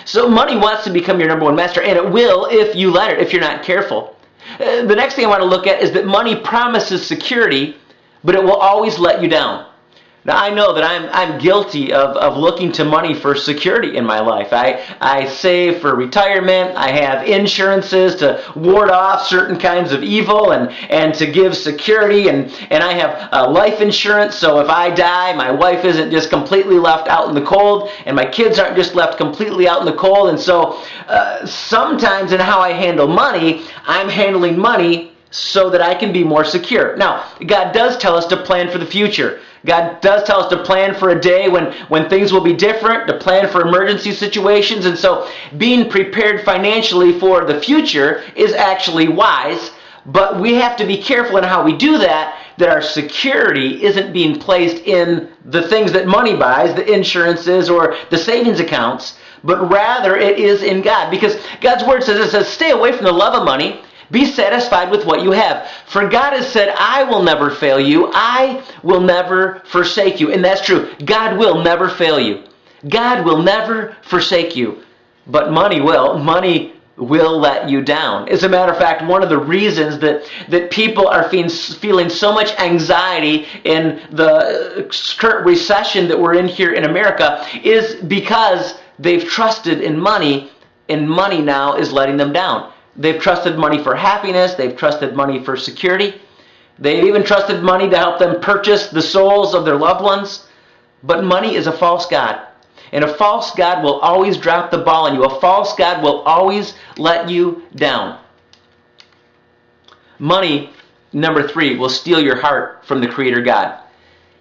So money wants to become your number one master, and it will if you let it, if you're not careful. The next thing I want to look at is that money promises security, but it will always let you down. Now, I know that I'm guilty of looking to money for security in my life. I save for retirement. I have insurances to ward off certain kinds of evil and to give security. And I have life insurance, so if I die, my wife isn't just completely left out in the cold, and my kids aren't just left completely out in the cold. And so sometimes in how I handle money, I'm handling money so that I can be more secure. Now, God does tell us to plan for the future. God does tell us to plan for a day when things will be different, to plan for emergency situations. And so being prepared financially for the future is actually wise. But we have to be careful in how we do that our security isn't being placed in the things that money buys, the insurances or the savings accounts, but rather it is in God. Because God's word says, stay away from the love of money. Be satisfied with what you have. For God has said, I will never fail you. I will never forsake you. And that's true. God will never fail you. God will never forsake you. But money will. Money will let you down. As a matter of fact, one of the reasons that people are feeling so much anxiety in the current recession that we're in here in America is because they've trusted in money, and money now is letting them down. They've trusted money for happiness. They've trusted money for security. They've even trusted money to help them purchase the souls of their loved ones. But money is a false god. And a false god will always drop the ball on you. A false god will always let you down. Money, number 3, will steal your heart from the Creator God.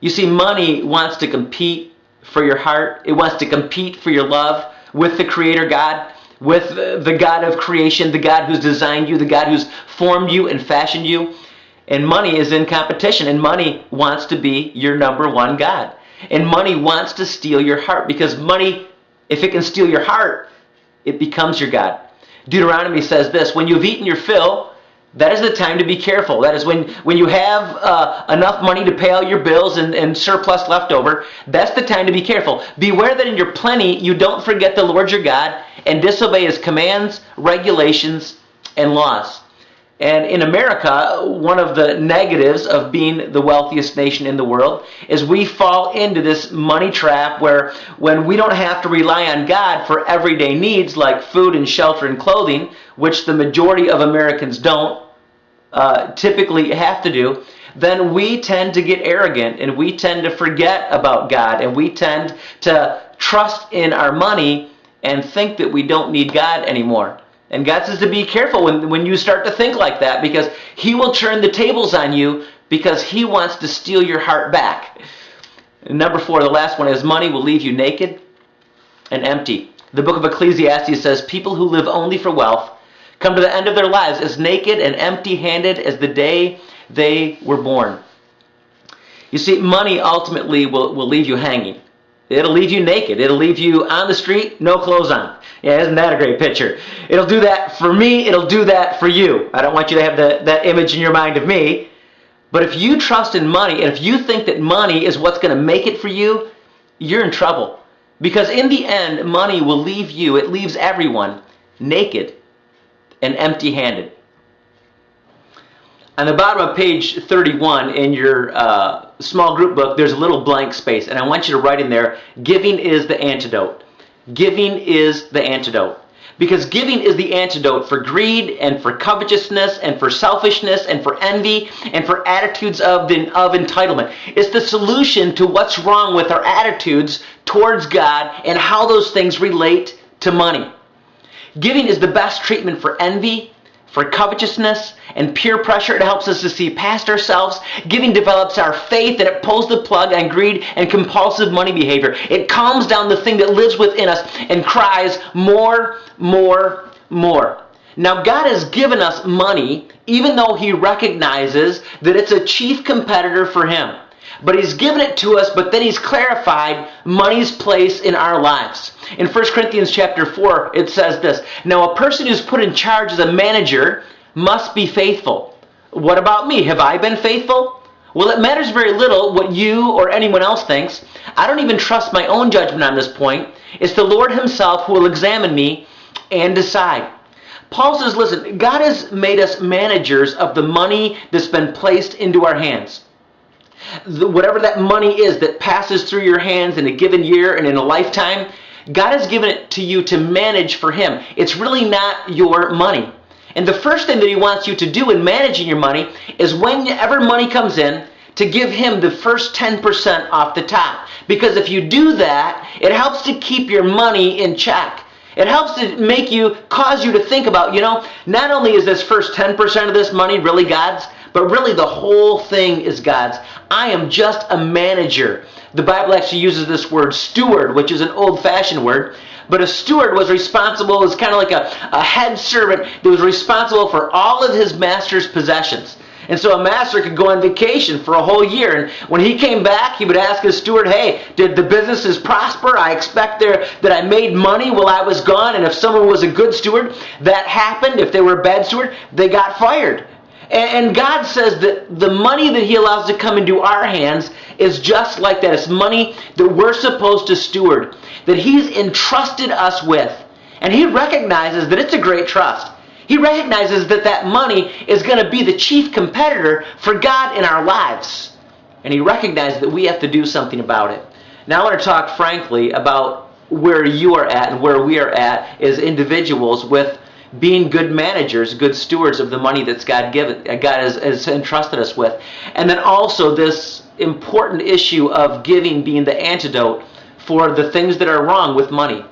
You see, money wants to compete for your heart. It wants to compete for your love with the Creator God, with the God of creation, the God who's designed you, the God who's formed you and fashioned you. And money is in competition, and money wants to be your number one God. And money wants to steal your heart, because money, if it can steal your heart, it becomes your God. Deuteronomy says this, when you've eaten your fill, that is the time to be careful. That is when you have enough money to pay all your bills and surplus left over, that's the time to be careful. Beware that in your plenty you don't forget the Lord your God and disobey His commands, regulations, and laws. And in America, one of the negatives of being the wealthiest nation in the world is we fall into this money trap where when we don't have to rely on God for everyday needs like food and shelter and clothing, which the majority of Americans don't typically have to do, then we tend to get arrogant and we tend to forget about God and we tend to trust in our money and think that we don't need God anymore. And God says to be careful when you start to think like that, because He will turn the tables on you because He wants to steal your heart back. And number 4, the last one is money will leave you naked and empty. The book of Ecclesiastes says people who live only for wealth come to the end of their lives as naked and empty-handed as the day they were born. You see, money ultimately will leave you hanging. It'll leave you naked. It'll leave you on the street, no clothes on. Yeah, isn't that a great picture? It'll do that for me. It'll do that for you. I don't want you to have that image in your mind of me. But if you trust in money, and if you think that money is what's going to make it for you, you're in trouble. Because in the end, money will leave you, it leaves everyone, naked and empty-handed. On the bottom of page 31 in your small group book, there's a little blank space, and I want you to write in there, giving is the antidote. Giving is the antidote. Because giving is the antidote for greed and for covetousness and for selfishness and for envy and for attitudes of entitlement. It's the solution to what's wrong with our attitudes towards God and how those things relate to money. Giving is the best treatment for envy, for covetousness, and peer pressure. It helps us to see past ourselves. Giving develops our faith, and it pulls the plug on greed and compulsive money behavior. It calms down the thing that lives within us and cries, more, more, more. Now, God has given us money, even though He recognizes that it's a chief competitor for Him. But He's given it to us, but then He's clarified money's place in our lives. In 1 Corinthians chapter 4, it says this, now a person who's put in charge as a manager must be faithful. What about me? Have I been faithful? Well, it matters very little what you or anyone else thinks. I don't even trust my own judgment on this point, It's the Lord himself who will examine me and decide. Paul says, listen, God has made us managers of the money that's been placed into our hands. Whatever that money is that passes through your hands in a given year and in a lifetime, God has given it to you to manage for him. It's really not your money. And the first thing that he wants you to do in managing your money is whenever money comes in, to give him the first 10% off the top. Because if you do that, it helps to keep your money in check. It helps to cause you to think about, not only is this first 10% of this money really God's, but really the whole thing is God's. I am just a manager. The Bible actually uses this word steward, which is an old-fashioned word. But a steward was responsible, was kind of like a head servant that was responsible for all of his master's possessions. And so a master could go on vacation for a whole year. And when he came back, he would ask his steward, hey, did the businesses prosper? I expect that I made money while I was gone. And if someone was a good steward, that happened. If they were a bad steward, they got fired. And God says that the money that he allows to come into our hands is just like that. It's money that we're supposed to steward, that he's entrusted us with. And he recognizes that it's a great trust. He recognizes that that money is going to be the chief competitor for God in our lives. And he recognizes that we have to do something about it. Now I want to talk frankly about where you are at and where we are at as individuals with being good managers, good stewards of the money that's God has entrusted us with. And then also this important issue of giving being the antidote for the things that are wrong with money.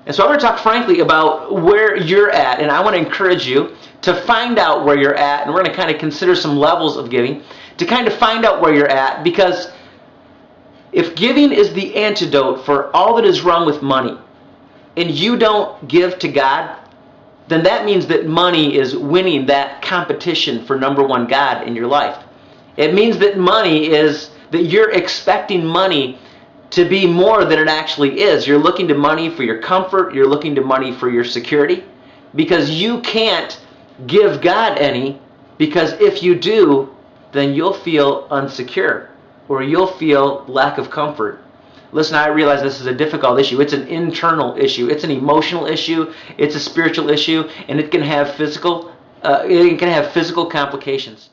And so I want to talk frankly about where you're at, and I want to encourage you to find out where you're at, and we're going to kind of consider some levels of giving, to kind of find out where you're at, because if giving is the antidote for all that is wrong with money, and you don't give to God, then that means that money is winning that competition for number one God in your life. It means that that you're expecting money to be more than it actually is. You're looking to money for your comfort. You're looking to money for your security. Because you can't give God any, because if you do, then you'll feel unsecure or you'll feel lack of comfort. Listen, I realize this is a difficult issue. It's an internal issue. It's an emotional issue. It's a spiritual issue, and it can have physical complications.